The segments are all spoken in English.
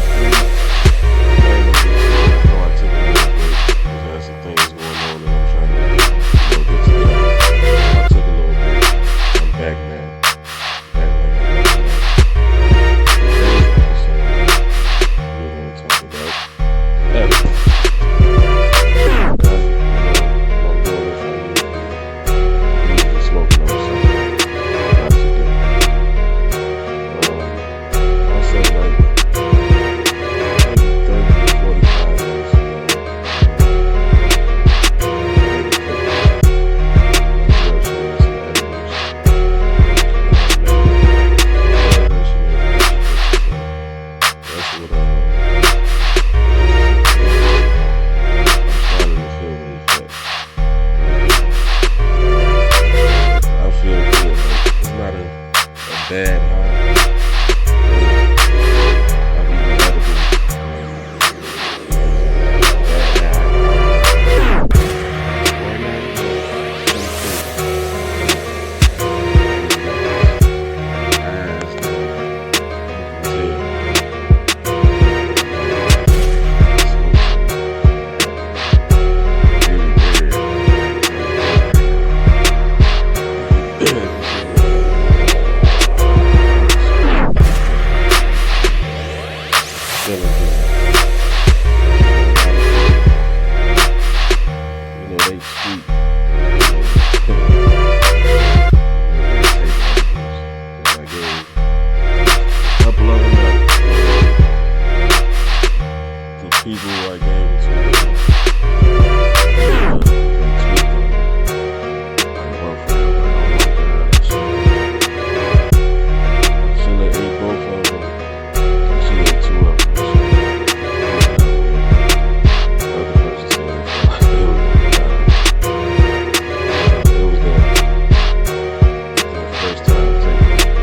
3. Playing them this year. I know I took a little break because I had some things going on and I'm trying to get together. So I took a little break. I'm back now. Back like I never left. Today's episode, we're going to talk about edibles. Now, I'm doing this I usually smoking on something. Not today. I'll say like maybe 30 to 45 minutes ago, I made a cookie. My girl, she made some edibles. I made her, she made a bunch of cookies. So that's what I just took today. I'm starting to feel the effects. I feel good. Like, it's not a bad high, but I've eaten edibles and it's a bad high. Right now, pretty cool. Pretty nice. Eyes down. You can tell I smoked some really weird kind of dope right now. This is what I'm smoking. Feeling good. A lot of people, they tweet when they take edibles. Because I gave a couple of them out. The people who I gave it to, they tweaked on it. Like one friend was like, "Oh my God, I shouldn't have ate both of them." And she ate two of them. She did not want it. The other person said they felt like they were gonna die. It was their first time taking it. So,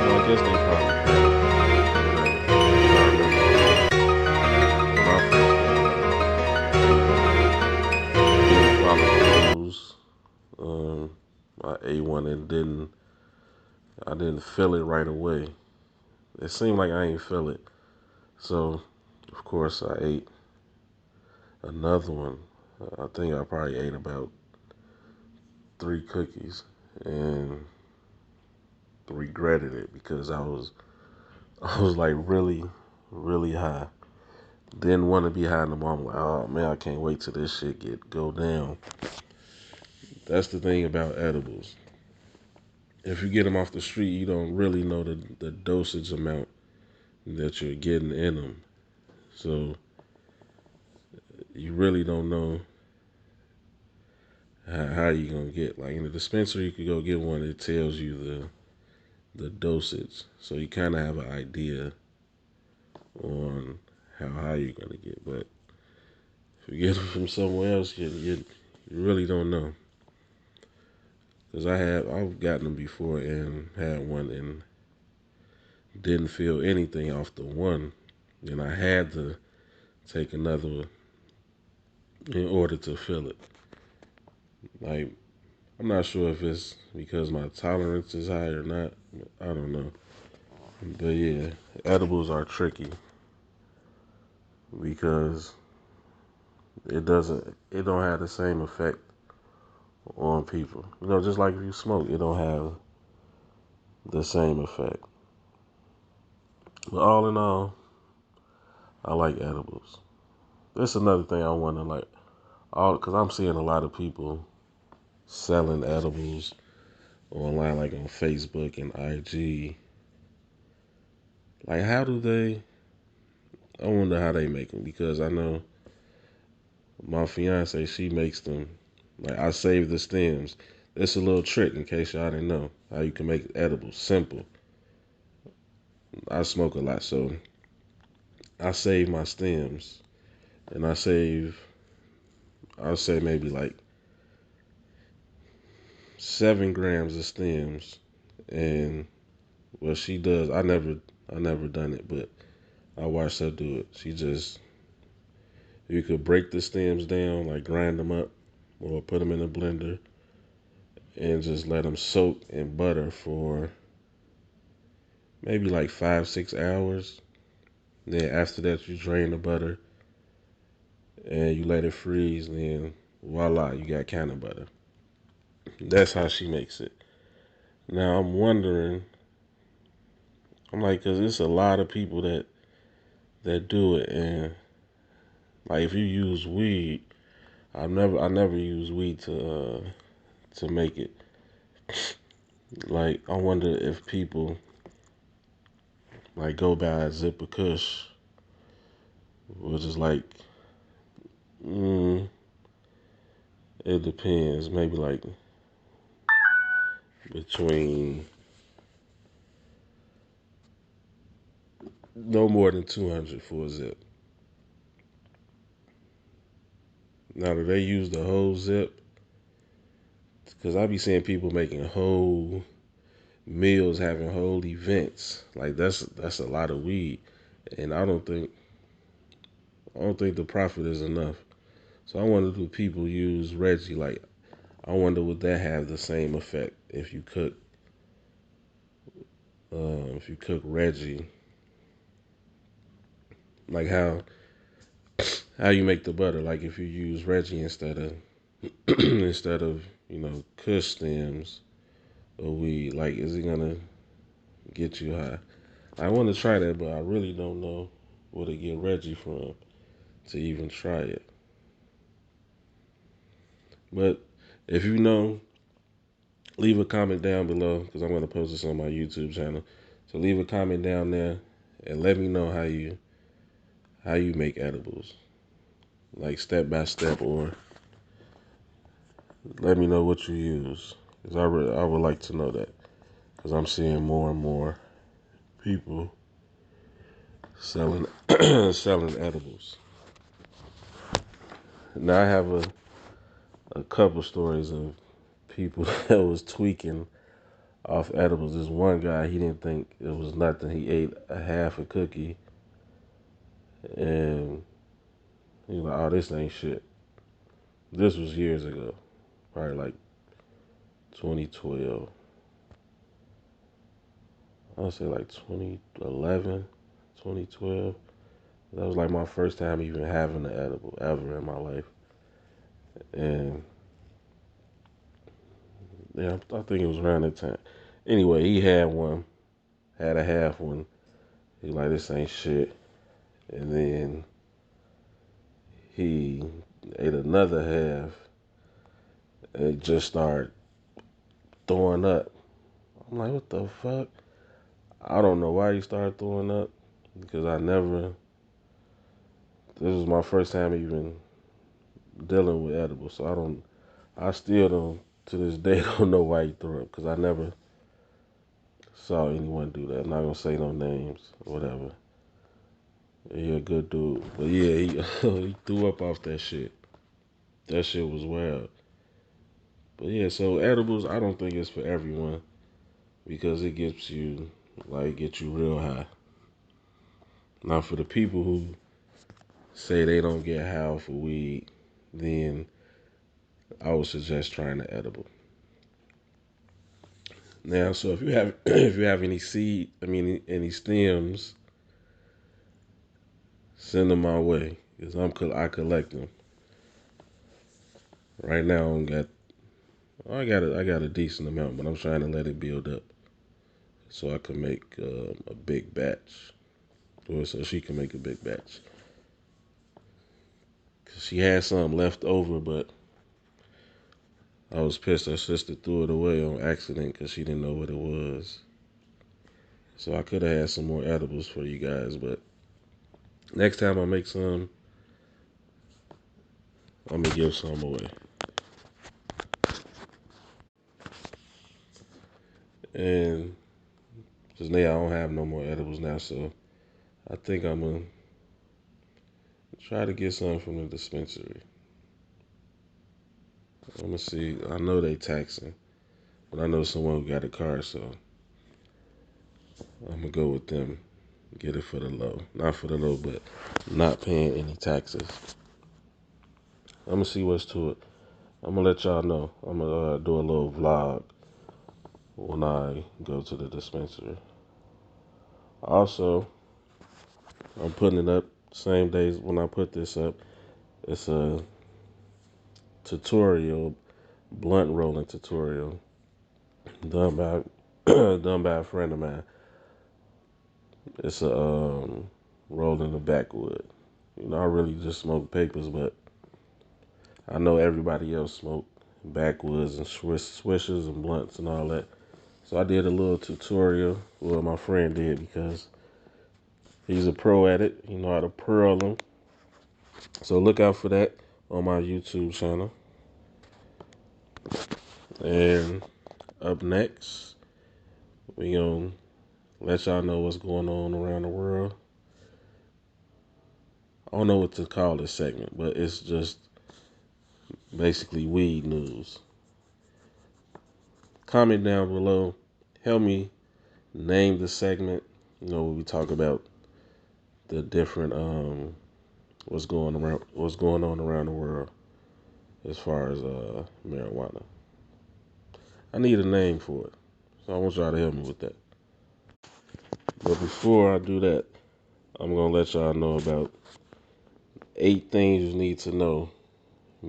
I guess they probably had it or whatever. Because I remember when I first ate didn't follow the rules. I ate one and I didn't feel it right away. It seemed like I ain't feel it. So, of course, I ate another one. I think I probably ate about 3 cookies and regretted it because I was like really, really high. Didn't want to be high no more. I'm like, oh man, I can't wait till this shit go down. That's the thing about edibles. If you get them off the street, you don't really know the dosage amount that you're getting in them. So you really don't know how you're gonna get. Like in the dispensary, you could go get one that tells you the dosage, so you kind of have an idea on how high you're gonna get. But if you get them from somewhere else, you really don't know. Cause I've gotten them before and had one and didn't feel anything off the one, and I had to take another one in order to feel it. Like I'm not sure if it's because my tolerance is high or not. I don't know. But yeah, edibles are tricky because it don't have the same effect on people. Just like if you smoke, it don't have the same effect. But all in all, I like edibles. That's another thing I want to like all because I'm seeing a lot of people selling edibles online, like on Facebook and IG. Like, how do they? I wonder how they make them because I know my fiance, she makes them. Like, I save the stems. It's a little trick in case y'all didn't know how you can make edibles. Simple. I smoke a lot, so I save my stems, and I'll say maybe like 7 grams of stems. And what she does, I never done it, but I watched her do it. You could break the stems down, like grind them up, or put them in a blender, and just let them soak in butter for maybe like 5, 6 hours. Then after that, you drain the butter and you let it freeze. Then voila, you got canna butter. That's how she makes it. Now I'm wondering, I'm like, cause it's a lot of people that do it, and like if you use weed, I never use weed to make it. Like I wonder if people like go buy a zip of Kush, which is like, mm, it depends. Maybe like between no more than 200 for a zip. Now, do they use the whole zip? Because I be seeing people making whole meals, having whole events. Like that's a lot of weed, and I don't think the profit is enough. So I wonder do people use Reggie? Like I wonder would that have the same effect if you cook Reggie? Like how you make the butter? Like if you use Reggie instead of instead of Kush stems or weed, like is it gonna get you high? I want to try that, but I really don't know where to get Reggie from to even try it. But if you know, leave a comment down below because I'm going to post this on my YouTube channel. So leave a comment down there and let me know how you make edibles, like step by step, or let me know what you use because I would like to know that because I'm seeing more and more people selling selling edibles. Now I have a couple stories of people that was tweaking off edibles. This one guy, he didn't think it was nothing. He ate a half a cookie and he was like, "Oh, this ain't shit." This was years ago, probably like 2012. I would say like 2011, 2012. That was like my first time even having an edible ever in my life. And yeah, I think it was around that time. Anyway, he had one, had a half one. He was like, this ain't shit. And then he ate another half and just started throwing up. I'm like, what the fuck? I don't know why he started throwing up because this was my first time even dealing with edibles. So I still don't, to this day, don't know why he threw up because I never saw anyone do that. I'm not going to say no names or whatever. He a good dude. But yeah, he, he threw up off that shit. That shit was wild. But yeah, so edibles, I don't think it's for everyone because it gets you real high. Now, for the people who say they don't get high off of weed, then I would suggest trying the edible. Now, so if you have if you have any any stems, send them my way because I collect them. Right now, I got a decent amount, but I'm trying to let it build up so I can make a big batch, or so she can make a big batch. Cause she had some left over, but I was pissed her sister threw it away on accident because she didn't know what it was. So I could have had some more edibles for you guys, but next time I make some, I'm gonna give some away. And because now I don't have no more edibles now, so I think I'm gonna try to get some from the dispensary. I'm gonna see. I know they taxing, but I know someone who got a car, so I'm gonna go with them. Get it for the low, not for the low, but not paying any taxes. I'm gonna see what's to it. I'm gonna let y'all know. I'm gonna do a little vlog when I go to the dispensary. Also, I'm putting it up same days when I put this up. It's a tutorial, blunt rolling tutorial done by done by a friend of mine. It's a rolling the backwood. I really just smoke papers, but I know everybody else smoke backwoods and swishers and blunts and all that. So I did a little tutorial. Well, my friend did because he's a pro at it. He know how to pearl them. So look out for that on my YouTube channel. And up next, we gonna let y'all know what's going on around the world. I don't know what to call this segment, but it's just basically weed news. Comment down below. Help me name the segment. We talk about the different what's going on around the world as far as marijuana. I need a name for it, so I want y'all to help me with that. But before I do that, I'm gonna let y'all know about 8 things you need to know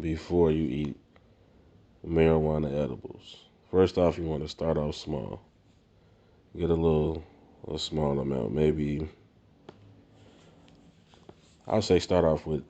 before you eat marijuana edibles. First off, you want to start off small. Get a small amount. Maybe I'll say start off with,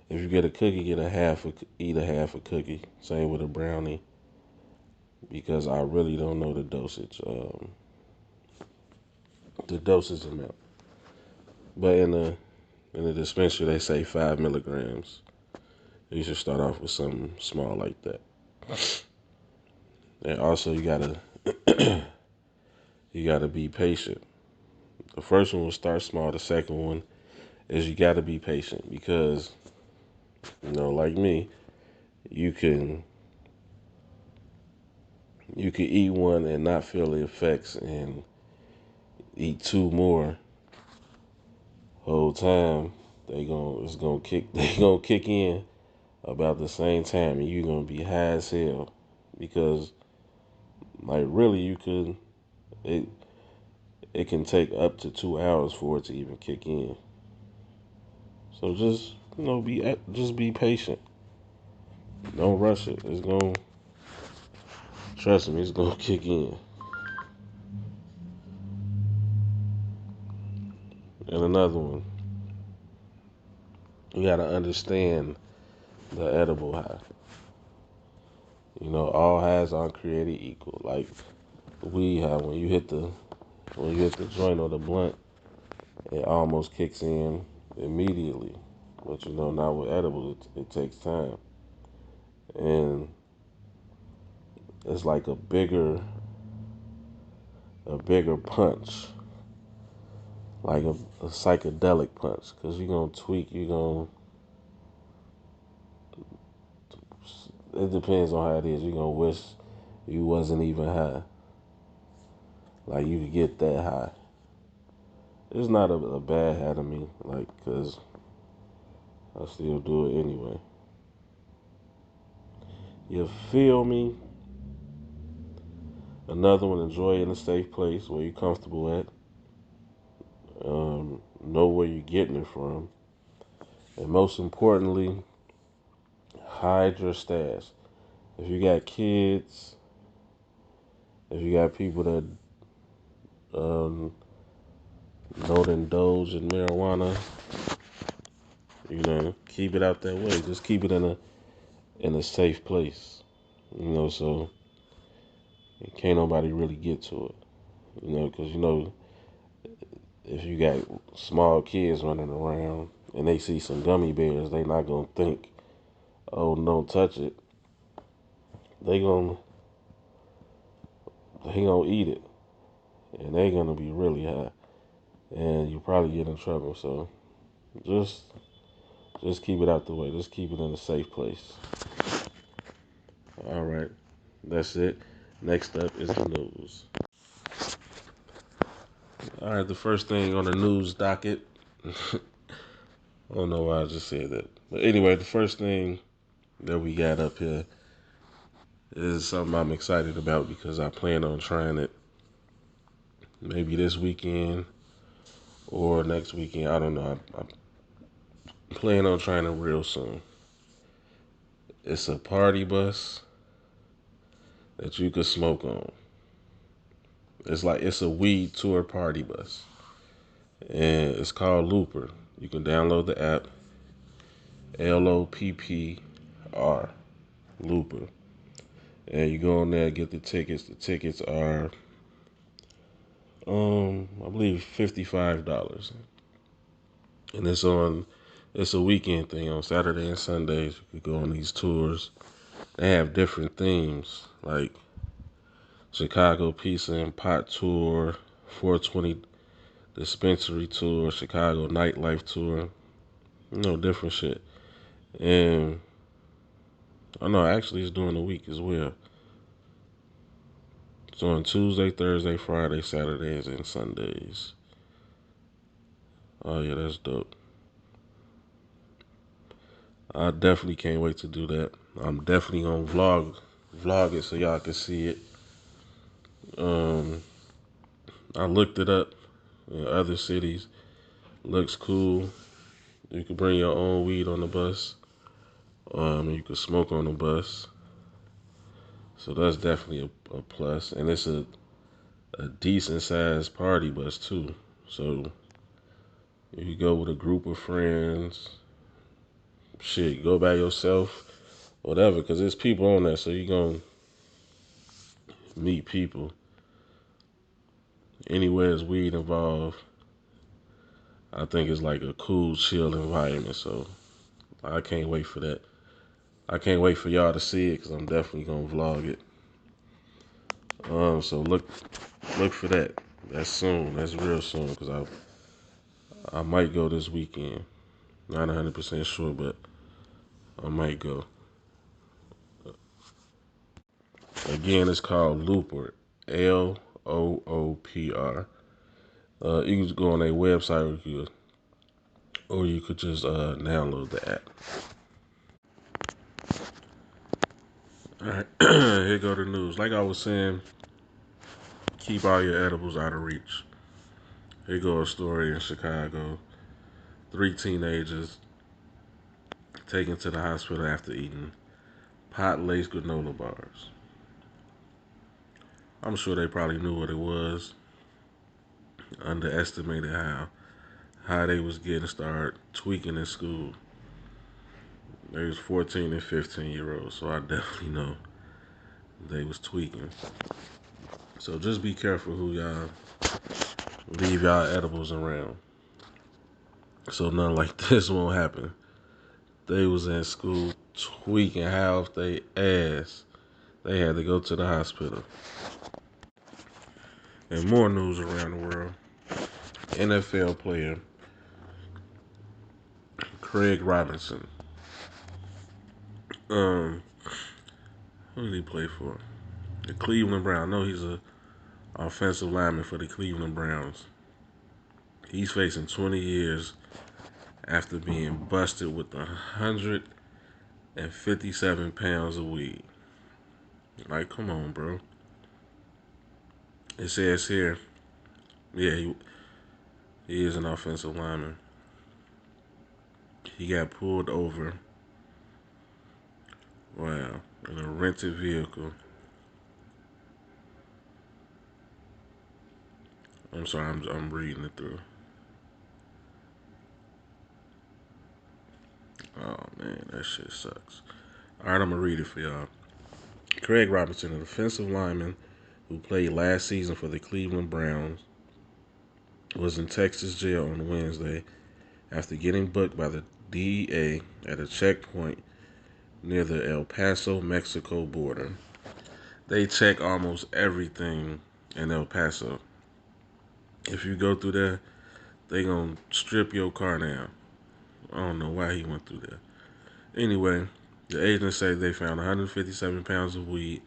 if you get a cookie, eat a half a cookie. Same with a brownie, because I really don't know the dosage amount. But in the dispensary, they say 5 milligrams. You should start off with something small like that. And also, you gotta be patient. The first one will start small. The second one is you gotta be patient because, like me, you can eat one and not feel the effects, and eat 2 more. Whole time they gonna kick in about the same time, and you're gonna be high as hell because, like, really, it it can take up to 2 hours for it to even kick in. So just be patient. Don't rush it. Trust me, it's gonna kick in. And another one, you gotta understand the edible high. All highs aren't created equal. Like weed high, when you hit the joint or the blunt, it almost kicks in immediately. But not with edibles, it takes time, and it's like a bigger punch, like a psychedelic punch, because you're gonna tweak. It depends on how it is. You're gonna wish you wasn't even high, like you could get that high. It's not a bad high to me, like, because I still do it anyway. You feel me? Another one, enjoy in a safe place where you're comfortable at. Know where you're getting it from. And most importantly, hide your stash. If you got kids, if you got people that don't indulge in marijuana, keep it out that way. Just keep it in a safe place. So can't nobody really get to it. Because if you got small kids running around and they see some gummy bears, they not gonna think, "Oh, don't touch it." They gonna eat it, and they gonna be really high, and you probably get in trouble. So just keep it out the way. Just keep it in a safe place. All right, that's it. Next up is the news. All right, the first thing on the news docket. I don't know why I just said that, but anyway, the first thing that we got up here is something I'm excited about because I plan on trying it maybe this weekend or next weekend. I don't know. I plan on trying it real soon. It's a party bus that you could smoke on. It's a weed tour party bus, and it's called Looper. You can download the app, LOPPR, Looper, and you go on there and get the tickets. The tickets are, I believe $55, and it's a weekend thing on Saturday and Sundays. You could go on these tours. They have different themes like Chicago Pizza and Pot Tour, 420 Dispensary Tour, Chicago Nightlife Tour, different shit. And I know actually it's during the week as well. It's on Tuesday, Thursday, Friday, Saturdays, and Sundays. Oh yeah, that's dope. I definitely can't wait to do that. I'm definitely gonna vlog it so y'all can see it. Um, I looked it up in other cities. Looks cool. You can bring your own weed on the bus. You can smoke on the bus. So that's definitely a plus. And it's a decent sized party bus too. So you go with a group of friends, shit, go by yourself, whatever, because there's people on there, so you're going to meet people. Anywhere there's weed involved, I think it's like a cool, chill environment. So I can't wait for that. I can't wait for y'all to see it because I'm definitely going to vlog it. So look for that. That's soon. That's real soon because I might go this weekend. Not 100% sure, but I might go. Again, it's called Looper, LOOPR. You can go on their website or you could just download the app. All right, here go the news. Like I was saying, keep all your edibles out of reach. Here go a story in Chicago. 3 teenagers taken to the hospital after eating pot-laced granola bars. I'm sure they probably knew what it was. Underestimated how they was getting started tweaking in school. They was 14 and 15-year-olds, so I definitely know they was tweaking. So just be careful who y'all leave y'all edibles around. So nothing like this won't happen. They was in school tweaking half they ass. They had to go to the hospital. And more news around the world. NFL player Craig Robinson. Um, who did he play for? The Cleveland Browns. I know he's a offensive lineman for the Cleveland Browns. He's facing 20 years after being busted with 157 pounds of weed. Like, come on, bro. It says here, yeah, he is an offensive lineman. He got pulled over, wow, in a rented vehicle. I'm sorry, I'm reading it through. Oh man, that shit sucks. All right, I'm gonna read it for y'all. Craig Robinson, an offensive lineman who played last season for the Cleveland Browns, was in Texas jail on Wednesday after getting booked by the DEA at a checkpoint near the El Paso, Mexico border. They check almost everything in El Paso. If you go through there, they gonna strip your car down. I don't know why he went through there. Anyway, the agents say they found 157 pounds of weed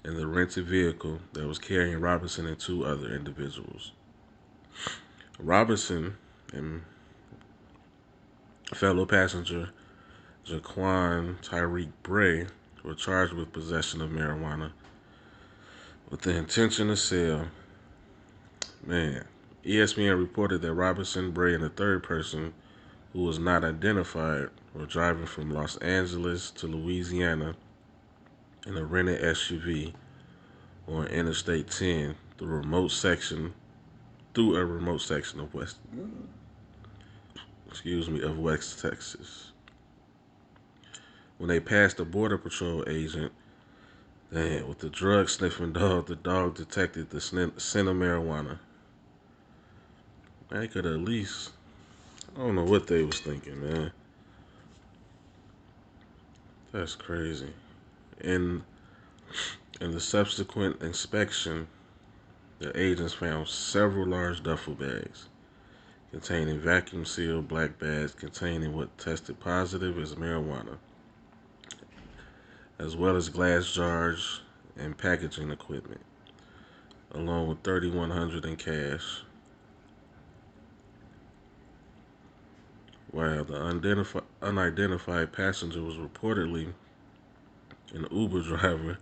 in the rented vehicle that was carrying Robinson and 2 other individuals. Robinson and fellow passenger Jaquan Tyreek Bray were charged with possession of marijuana with the intention to sell. Man, ESPN reported that Robinson, Bray, and a third person who was not identified were driving from Los Angeles to Louisiana in a rented SUV on Interstate 10 through a remote section of West Texas. When they passed a border patrol agent, with the drug sniffing dog, the dog detected the scent of marijuana. They could at least, I don't know what they was thinking, man. That's crazy. In the subsequent inspection, the agents found several large duffel bags containing vacuum-sealed black bags containing what tested positive as marijuana, as well as glass jars and packaging equipment, along with $3,100 in cash. While the unidentified passenger was reportedly an Uber driver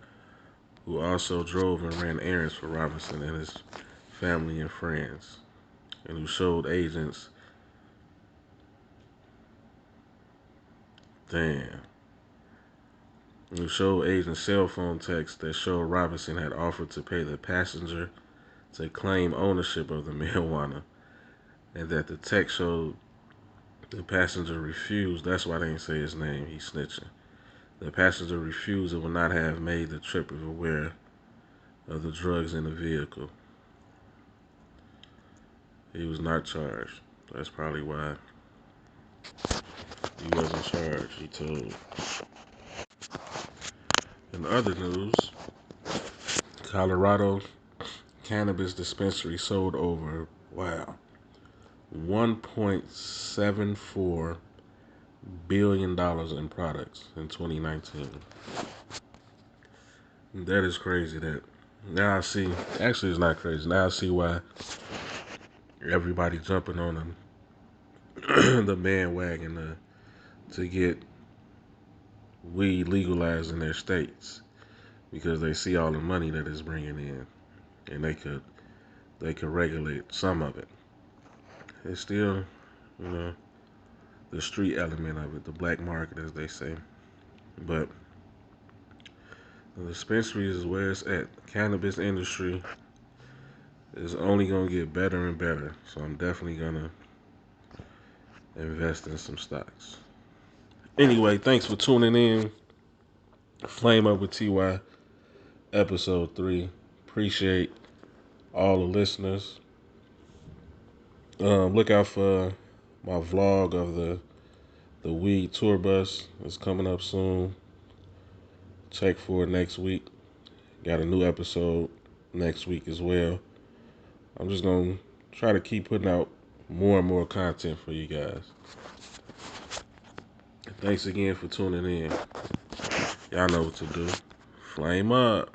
who also drove and ran errands for Robinson and his family and friends, and who showed agents, cell phone texts that showed Robinson had offered to pay the passenger to claim ownership of the marijuana, and that the text showed the passenger refused. That's why they didn't say his name. He's snitching. The passenger refused and would not have made the trip if aware of the drugs in the vehicle. He was not charged. That's probably why he wasn't charged, he told. In other news, Colorado cannabis dispensary sold over, $1.74 billion in products in 2019. That is crazy. That now I see. Actually, it's not crazy. Now I see why everybody jumping on them, the bandwagon to get weed legalized in their states, because they see all the money that it's bringing in, and they could regulate some of it. It's still, you know, the street element of it, the black market, as they say. But the dispensaries is where it's at. The cannabis industry is only gonna get better and better. So I'm definitely gonna invest in some stocks. Anyway, thanks for tuning in. Flame Up with TY, episode 3. Appreciate all the listeners. Look out for my vlog of the weed tour bus. It's coming up soon. Check for it next week. Got a new episode next week as well. I'm just going to try to keep putting out more and more content for you guys. Thanks again for tuning in. Y'all know what to do. Flame up.